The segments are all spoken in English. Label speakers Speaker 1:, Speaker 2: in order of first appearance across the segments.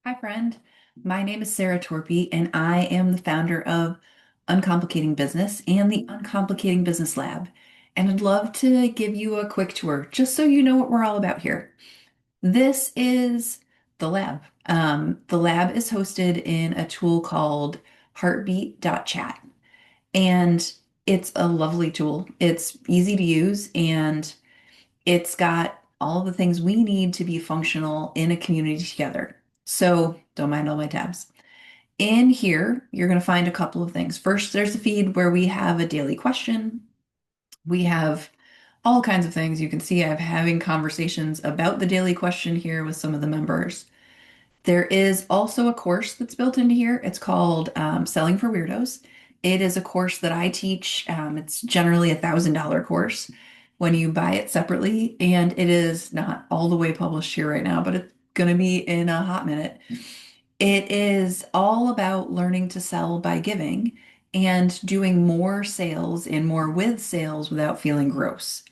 Speaker 1: Hi, friend. My name is Sarah Torpy, and I am the founder of Uncomplicating Business and the Uncomplicating Business Lab. And I'd love to give you a quick tour just so you know what we're all about here. This is the lab. The lab is hosted in a tool called heartbeat.chat, and it's a lovely tool. It's easy to use, and it's got all the things we need to be functional in a community together. So don't mind all my tabs. In here, you're going to find a couple of things. First, there's a feed where we have a daily question. We have all kinds of things. You can see I'm having conversations about the daily question here with some of the members. There is also a course that's built into here. It's called Selling for Weirdos. It is a course that I teach. It's generally $1,000 course when you buy it separately, and it is not all the way published here right now, but it's going to be in a hot minute. It is all about learning to sell by giving and doing more sales and more with sales without feeling gross.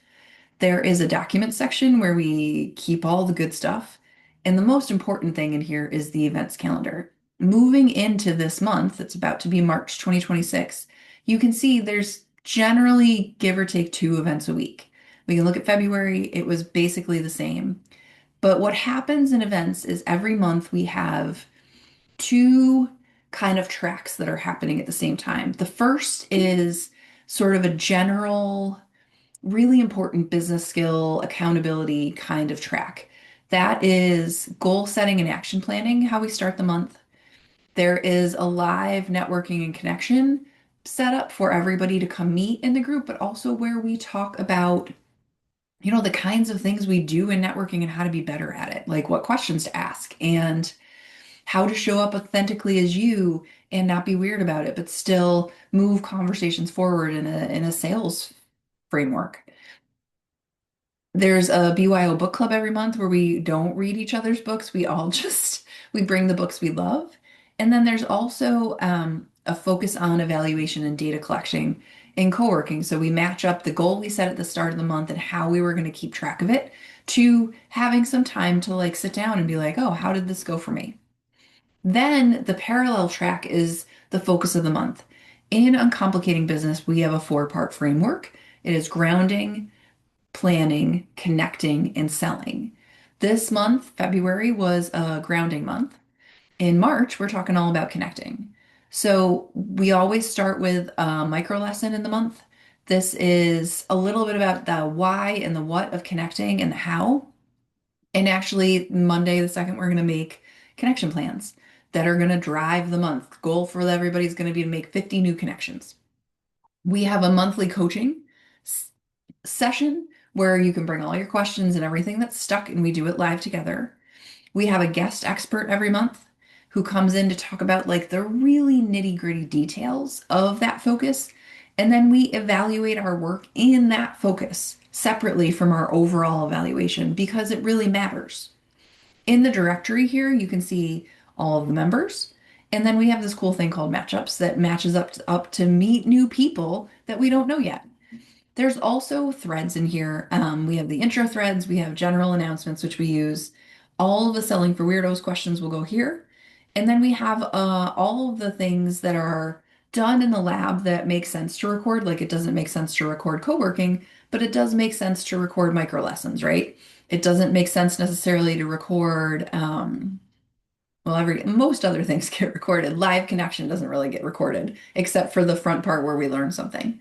Speaker 1: There is a document section where we keep all the good stuff. And the most important thing in here is the events calendar. Moving into this month, it's about to be March 2026, you can see there's generally give or take 2 events a week. We can look at February, it was basically the same. But what happens in events is every month we have two kind of tracks that are happening at the same time. The first is sort of a general really important business skill, accountability kind of track. That is goal setting and action planning, how we start the month. There is a live networking and connection set up for everybody to come meet in the group, but also where we talk about, the kinds of things we do in networking and how to be better at it, like what questions to ask and how to show up authentically as you and not be weird about it, but still move conversations forward in a sales framework. There's a BYO book club every month where we don't read each other's books. We all just we bring the books we love. And then there's also a focus on evaluation and data collection in co-working. So we match up the goal we set at the start of the month and how we were going to keep track of it to having some time to like sit down and be like, oh, how did this go for me? Then the parallel track is the focus of the month. In Uncomplicating Business, we have a 4-part framework. It is grounding, planning, connecting, and selling. This month, February, was a grounding month. In March, we're talking all about connecting. So we always start with a micro lesson in the month. This is a little bit about the why and the what of connecting and the how. And actually, Monday the 2nd, we're going to make connection plans that are going to drive the month. The goal for everybody is going to be to make 50 new connections. We have a monthly coaching session where you can bring all your questions and everything that's stuck, and we do it live together. We have a guest expert every month who comes in to talk about like the really nitty-gritty details of that focus. And then we evaluate our work in that focus separately from our overall evaluation because it really matters. In the directory here, you can see all of the members. And then we have this cool thing called matchups that matches up to meet new people that we don't know yet. There's also threads in here. We have the intro threads, we have general announcements, which we use. All of the Selling for Weirdos questions will go here. And then we have all of the things that are done in the lab that make sense to record. Like it doesn't make sense to record co-working, but it does make sense to record micro lessons, right? It doesn't make sense necessarily to record, well, most other things get recorded. Live connection doesn't really get recorded, except for the front part where we learn something.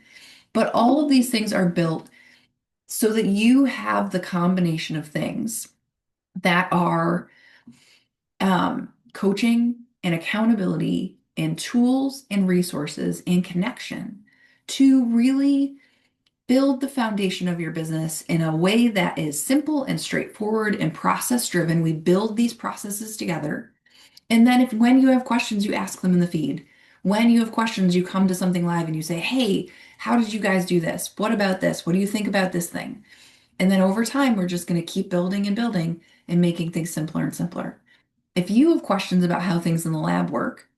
Speaker 1: But all of these things are built so that you have the combination of things that are coaching and accountability and tools and resources and connection to really build the foundation of your business in a way that is simple and straightforward and process driven. We build these processes together. And then if when you have questions, you ask them in the feed. When you have questions, you come to something live and you say, hey, how did you guys do this? What about this? What do you think about this thing? And then over time, we're just going to keep building and building and making things simpler and simpler. If you have questions about how things in the lab work,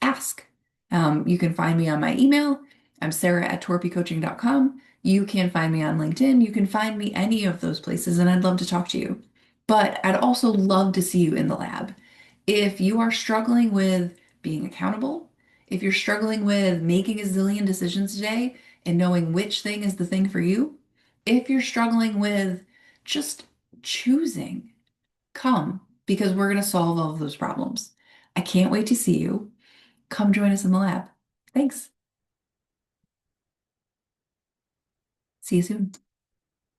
Speaker 1: ask. You can find me on my email. I'm sarah@torpycoaching.com. You can find me on LinkedIn. You can find me any of those places, and I'd love to talk to you. But I'd also love to see you in the lab. If you are struggling with being accountable, if you're struggling with making a zillion decisions today and knowing which thing is the thing for you, if you're struggling with just choosing, come because we're going to solve all of those problems. I can't wait to see you. Come join us in the lab. Thanks. See you soon.